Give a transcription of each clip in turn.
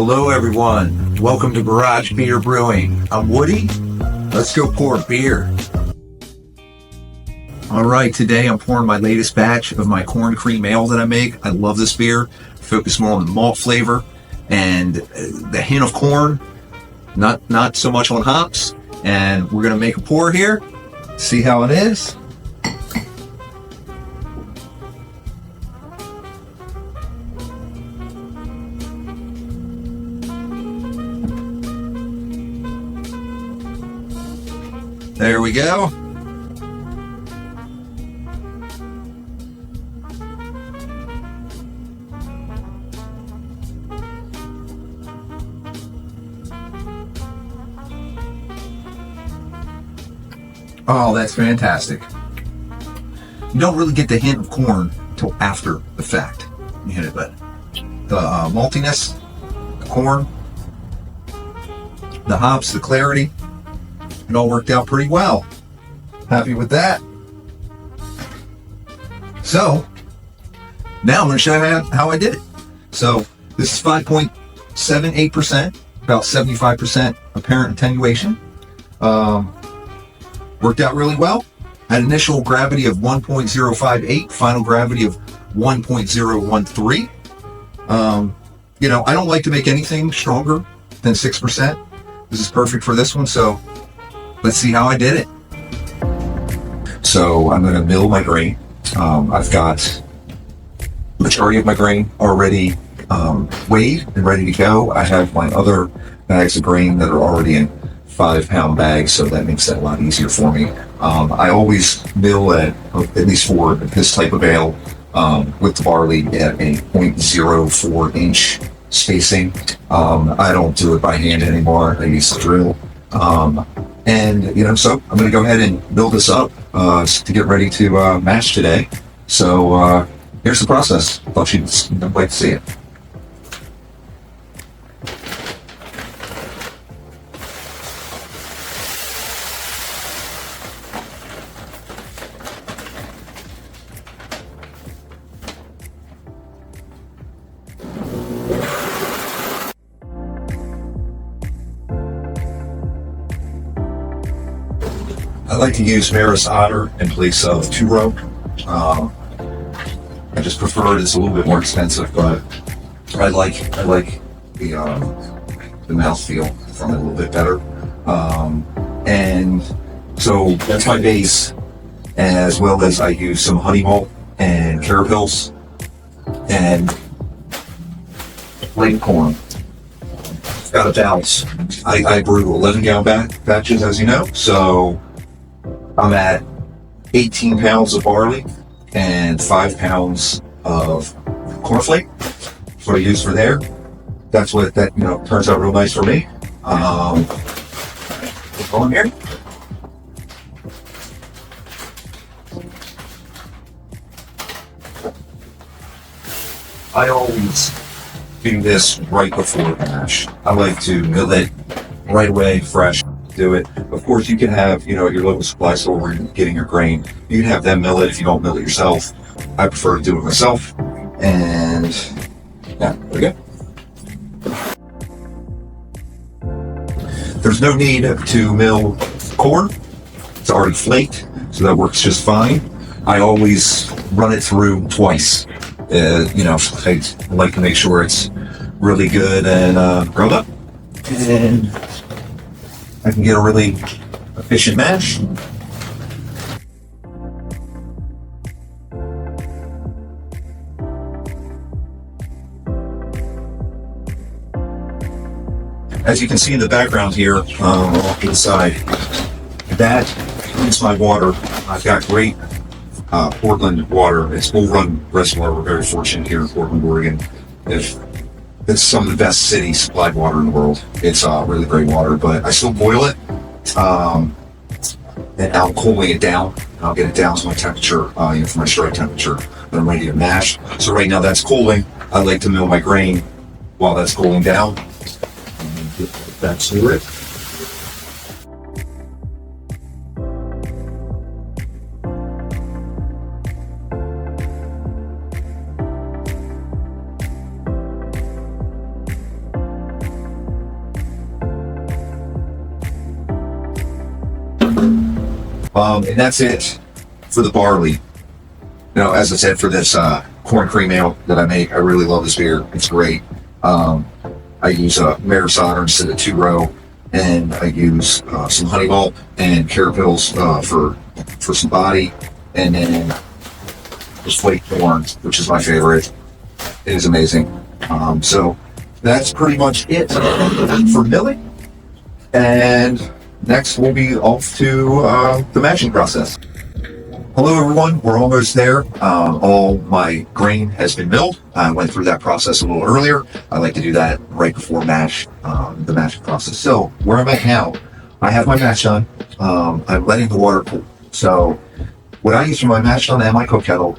Hello everyone, welcome to Garage Beer Brewing. I'm Woody, let's go pour beer. Alright, today I'm pouring my latest batch of my corn cream ale that I make. I love this beer, focus more on the malt flavor and the hint of corn, not so much on hops. And we're going to make a pour here, see how it is. There we go. Oh, that's fantastic. You don't really get the hint of corn until after the fact. You hit it, but the maltiness, the corn, the hops, the clarity, it all worked out pretty well. Happy with that. So, now I'm going to show you how I did it. So, this is 5.78%, about 75% apparent attenuation. Worked out really well. Had initial gravity of 1.058, final gravity of 1.013. I don't like to make anything stronger than 6%. This is perfect for this one, so let's see how I did it. So I'm going to mill my grain. I've got the majority of my grain already weighed and ready to go. I have my other bags of grain that are already in 5-pound bags, so that makes that a lot easier for me. I always mill at least for this type of ale with the barley at a 0.04 inch spacing. I don't do it by hand anymore. I use the drill. So I'm going to go ahead and build this up to get ready to mash today. So here's the process. Thought you'd like to see it. I like to use Maris Otter in place of 2-row. I just prefer it. It's a little bit more expensive, but I like the mouthfeel from it a little bit better. And so that's my base, as well as I use some honey malt and carapils and plain corn. Got a balance. I brew 11-gallon batches, as you know, so I'm at 18 pounds of barley and 5 pounds of cornflake. That's what I use for there. That's what turns out real nice for me. Go in here. I always do this right before the mash. I like to mill it right away, fresh. Do it. Of course, you can have, your local supply store where you're getting your grain. You can have them mill it if you don't mill it yourself. I prefer to do it myself. And yeah, there we go. There's no need to mill corn. It's already flaked, so that works just fine. I always run it through twice. I like to make sure it's really good and grown up. And I can get a really efficient mash. As you can see in the background here, off to the side, that is my water. I've got great Portland water. It's Bull Run Reservoir. We're very fortunate here in Portland, Oregon. It's some of the best city supplied water in the world. It's really great water, but I still boil it, and I'll cooling it down. I'll get it down to my temperature, for my strike temperature, that I'm ready to mash. So right now that's cooling. I like to mill my grain while that's cooling down. Get that to it. And that's it for the barley. As I said, for this corn cream ale that I make, I really love this beer. It's great. I use Maris solder instead of 2-row, and I use some honey malt and carapils for some body, and then just flaked corn, which is my favorite. It is amazing. So that's pretty much it for milling. And next we'll be off to the mashing process. Hello everyone, we're almost there. All my grain has been milled. I went through that process a little earlier. I like to do that right before mash, the mashing process. So where am I now? I have my mash done. I'm letting the water cool. So what I use for my mash tun and my cook kettle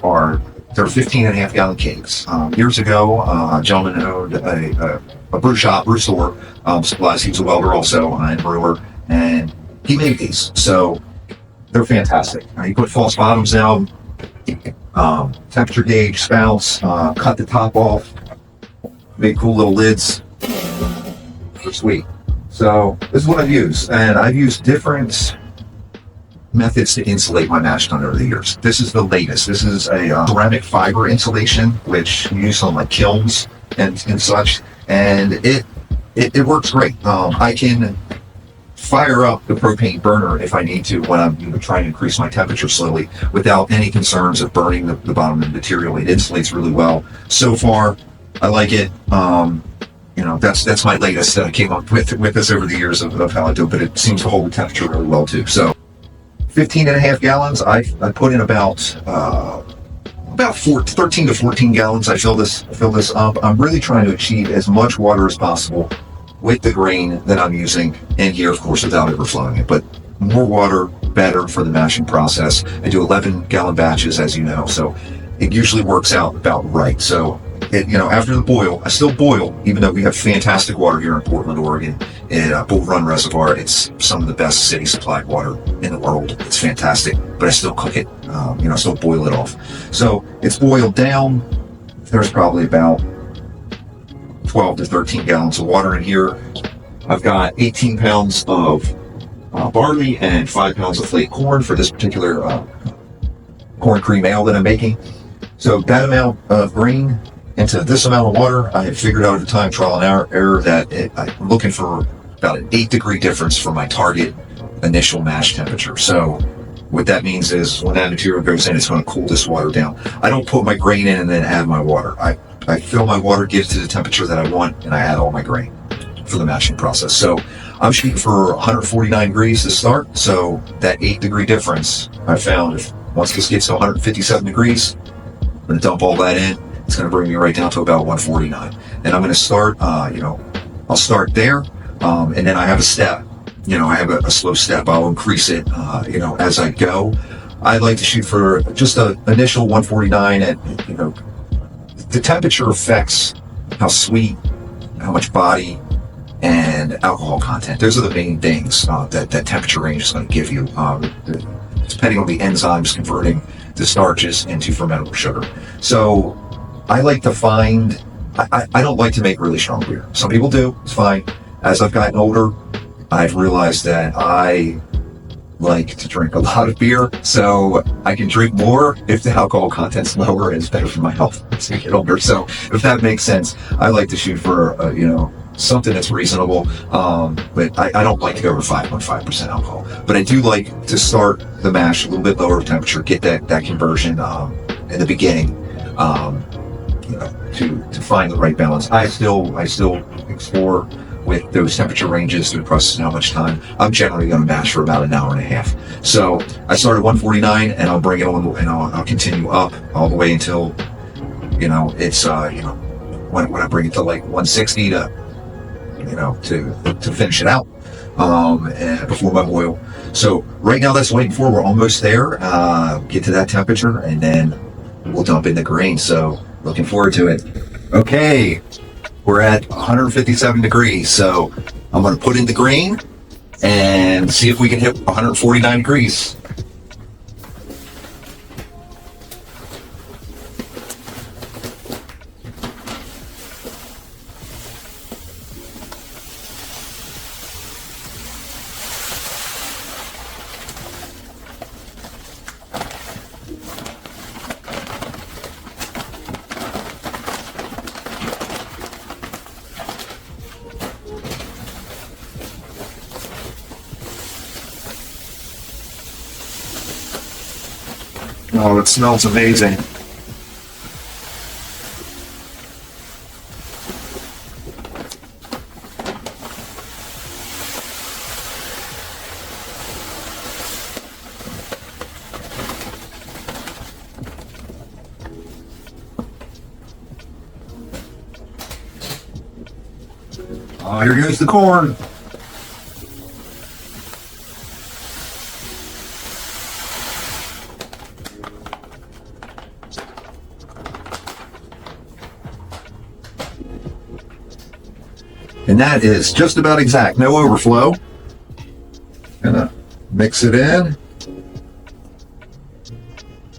they're 15.5 gallon kegs. Years ago, a gentleman owned a brew shop, brew store, supplies. He was a welder also and brewer, and he made these. So they're fantastic. You put false bottoms down, temperature gauge, spouts, cut the top off, make cool little lids. They're sweet. So this is what I've used, and I've used different methods to insulate my mash tun over the years. This is the latest. This is a ceramic fiber insulation, which you use on like kilns and such, and it works great. I can fire up the propane burner if I need to when I'm trying to increase my temperature slowly without any concerns of burning the bottom of the material. It insulates really well. So far, I like it. That's my latest that I came up with this over the years of how I do it, but it seems to hold the temperature really well too. So 15.5 gallons, I put in about 13 to 14 gallons. I fill this up. I'm really trying to achieve as much water as possible with the grain that I'm using in here, of course, without overflowing it. But more water, better for the mashing process. I do 11-gallon batches, as you know, so it usually works out about right. So, after the boil, I still boil, even though we have fantastic water here in Portland, Oregon, in Bull Run Reservoir. It's some of the best city supplied water in the world. It's fantastic, but I still cook it, I still boil it off. So it's boiled down. There's probably about 12 to 13 gallons of water in here. I've got 18 pounds of barley and 5 pounds of flaked corn for this particular corn cream ale that I'm making. So that amount of grain into this amount of water, I have figured out over time, trial and error, that I'm looking for about an 8-degree difference from my target initial mash temperature. So what that means is when that material goes in, it's going to cool this water down. I don't put my grain in and then add my water. I fill my water, get it to the temperature that I want, and I add all my grain for the mashing process. So I'm shooting for 149 degrees to start. So that 8-degree difference, I found once this gets to 157 degrees, I'm going to dump all that in. It's going to bring me right down to about 149. And I'm going to start, I'll start there. And then I have a step, I have a slow step. I'll increase it, as I go. I like to shoot for just an initial 149 and, the temperature affects how sweet, how much body, and alcohol content. Those are the main things that temperature range is going to give you, depending on the enzymes converting the starches into fermentable sugar. So I like to find, I don't like to make really strong beer. Some people do, it's fine. As I've gotten older, I've realized that I like to drink a lot of beer, so I can drink more if the alcohol content's lower and it's better for my health as I get older. So if that makes sense, I like to shoot for, something that's reasonable, but I don't like to go over 5.5% alcohol. But I do like to start the mash a little bit lower temperature, get that conversion in the beginning, to find the right balance. I still explore with those temperature ranges through the process and how much time. I'm generally going to mash for about an hour and a half. So I start at 149 and I'll bring it on and I'll continue up all the way until, it's, when I bring it to like 160 to finish it out, and before my boil. So right now that's waiting for, we're almost there, get to that temperature and then we'll dump in the grain. So looking forward to it. Okay. We're at 157 degrees, so I'm going to put in the grain and see if we can hit 149 degrees. Oh, it smells amazing. Oh, here goes the corn. And that is just about exact, no overflow. Gonna mix it in.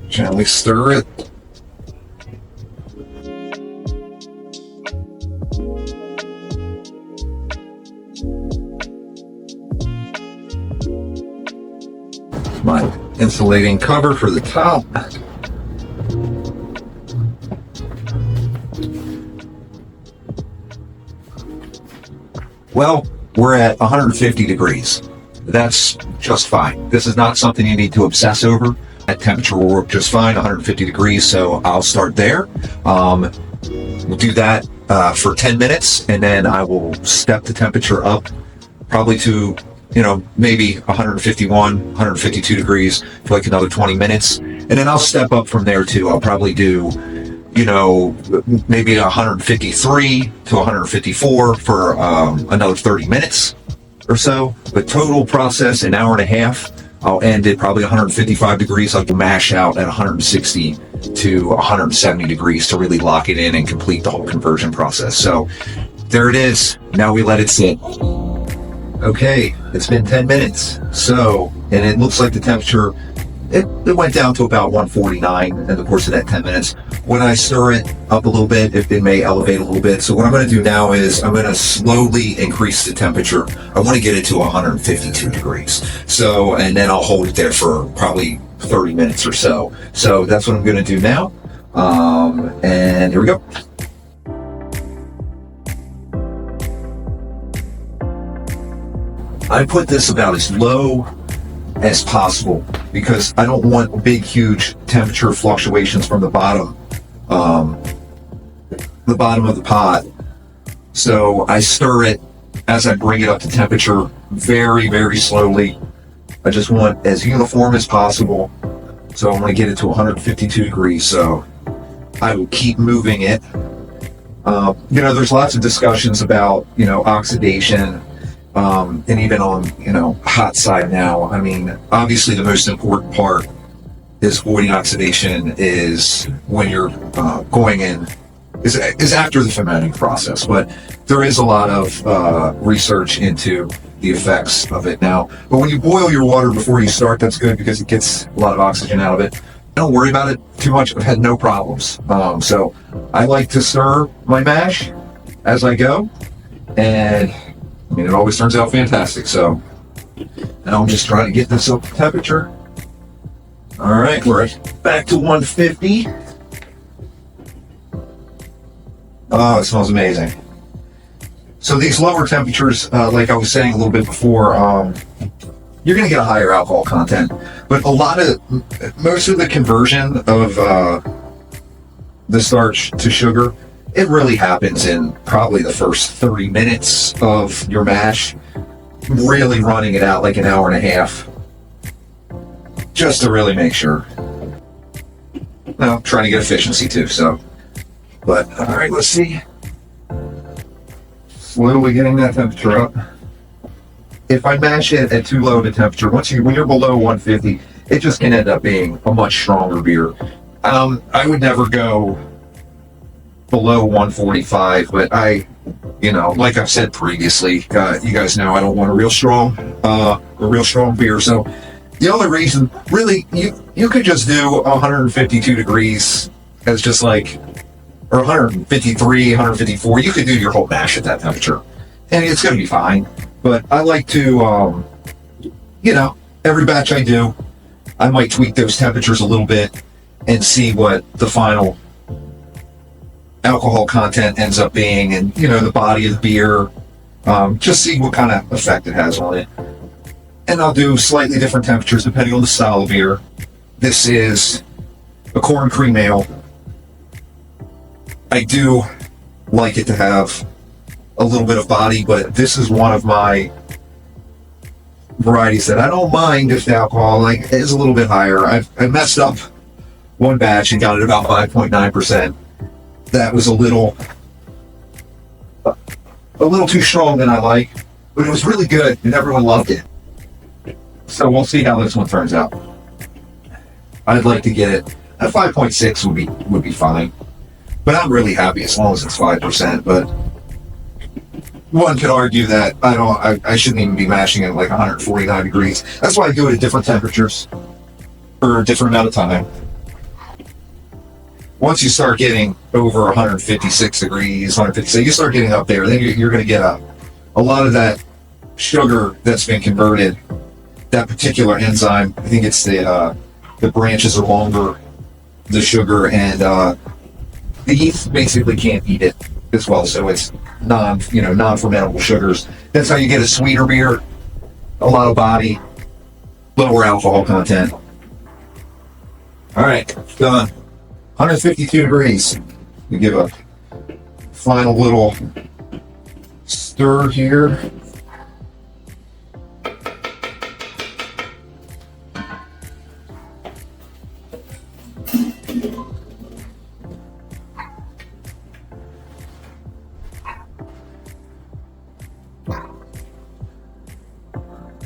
Gently stir it. My insulating cover for the top. Well, we're at 150 degrees. That's just fine. This is not something you need to obsess over. That temperature will work just fine, 150 degrees, so I'll start there. We'll do that for 10 minutes, and then I will step the temperature up probably to, maybe 151, 152 degrees for like another 20 minutes. And then I'll step up from there too. I'll probably do, maybe 153 to 154 for another 30 minutes or so. The total process, an hour and a half. I'll end at probably 155 degrees. I'll mash out at 160 to 170 degrees to really lock it in and complete the whole conversion process. So there it is. Now we let it sit. Okay, it's been 10 minutes. So, and it looks like the temperature, it went down to about 149 in the course of that 10 minutes. When I stir it up a little bit, it may elevate a little bit. So what I'm going to do now is I'm going to slowly increase the temperature. I want to get it to 152 degrees. So, and then I'll hold it there for probably 30 minutes or so. So that's what I'm going to do now. And here we go. I put this about as low as possible because I don't want big, huge temperature fluctuations from the bottom of the pot. So I stir it as I bring it up to temperature very, very slowly. I just want as uniform as possible. So I'm going to get it to 152 degrees. So I will keep moving it. There's lots of discussions about, oxidation. And even on, hot side now, I mean, obviously the most important part is avoiding oxidation is when you're going in, is after the fermenting process. But there is a lot of research into the effects of it now. But when you boil your water before you start, that's good because it gets a lot of oxygen out of it. Don't worry about it too much. I've had no problems. So I like to stir my mash as I go. And it always turns out fantastic. So now I'm just trying to get this up to temperature. All right, we're back to 150. Oh, it smells amazing. So these lower temperatures, like I was saying a little bit before, you're going to get a higher alcohol content. But most of the conversion of the starch to sugar, it really happens in probably the first 30 minutes of your mash, really running it out like an hour and a half, just to really make sure. Well, trying to get efficiency too, so. But, all right, let's see. Slowly getting that temperature up. If I mash it at too low of a temperature, when you're below 150, it just can end up being a much stronger beer. I would never go below 145, but like I've said previously, you guys know I don't want a real strong beer. So the only reason, really, you could just do 152 degrees as just like, or 153, 154. You could do your whole mash at that temperature, and it's going to be fine. But I like to, every batch I do, I might tweak those temperatures a little bit and see what the final alcohol content ends up being, and the body of the beer, just see what kind of effect it has on it. And I'll do slightly different temperatures depending on the style of beer. This is a corn cream ale. I do like it to have a little bit of body, but this is one of my varieties that I don't mind if the alcohol is a little bit higher. I messed up one batch and got it about 5.9%. That was a little too strong than I like, but it was really good and everyone loved it. So we'll see how this one turns out. I'd like to get it at 5.6 would be fine, but I'm really happy as long as it's 5%. But one could argue that I shouldn't even be mashing it at like 149 degrees. That's why I do it at different temperatures for a different amount of time. Once you start getting over 156 degrees, 156, you start getting up there, then you're going to get a lot of that sugar that's been converted. That particular enzyme, I think it's the branches are longer, the sugar, and the yeast basically can't eat it as well. So it's non-fermentable sugars. That's how you get a sweeter beer, a lot of body, lower alcohol content. All right, done. 152 degrees. We give a final little stir here.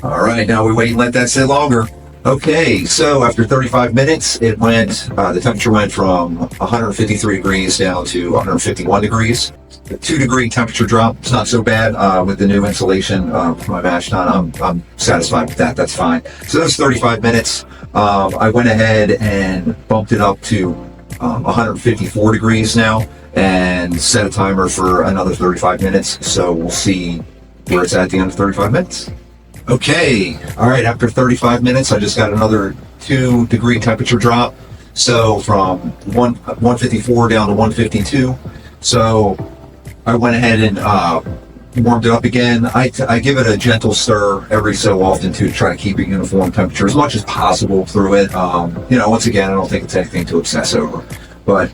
All right, now we wait and let that sit longer. Okay, so after 35 minutes, it went, the temperature went from 153 degrees down to 151 degrees. The 2-degree temperature drop is not so bad with the new insulation for my mash tun. I'm satisfied with that. That's fine. So that's 35 minutes. I went ahead and bumped it up to 154 degrees now and set a timer for another 35 minutes. So we'll see where it's at the end of 35 minutes. Okay, all right, after 35 minutes, I just got another 2-degree temperature drop. So from 154 down to 152. So I went ahead and warmed it up again. I give it a gentle stir every so often to try to keep a uniform temperature as much as possible through it. Once again, I don't think it's anything to obsess over. But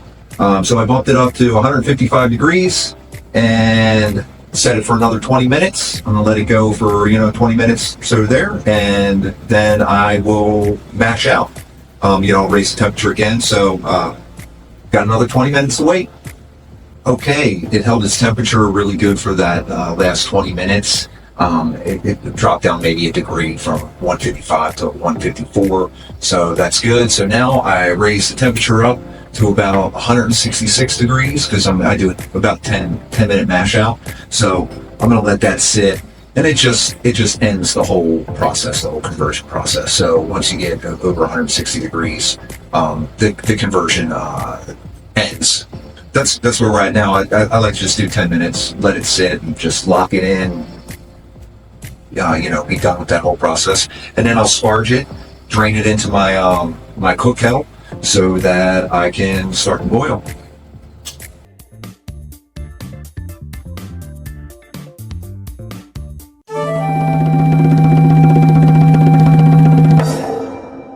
so I bumped it up to 155 degrees and set it for another 20 minutes. I'm gonna let it go for 20 minutes so there, and then I will mash out. Raise the temperature again. So got another 20 minutes to wait. Okay, it held its temperature really good for that last 20 minutes. It dropped down maybe a degree from 155 to 154, so that's good. So now I raise the temperature up to about 166 degrees because I do about 10-minute mash out. So I'm going to let that sit, and it just ends the whole process, the whole conversion process. So once you get over 160 degrees, the conversion ends. That's where we're at now. I like to just do 10 minutes, let it sit, and just lock it in. Be done with that whole process, and then I'll sparge it, drain it into my my cook kettle, so that I can start to boil.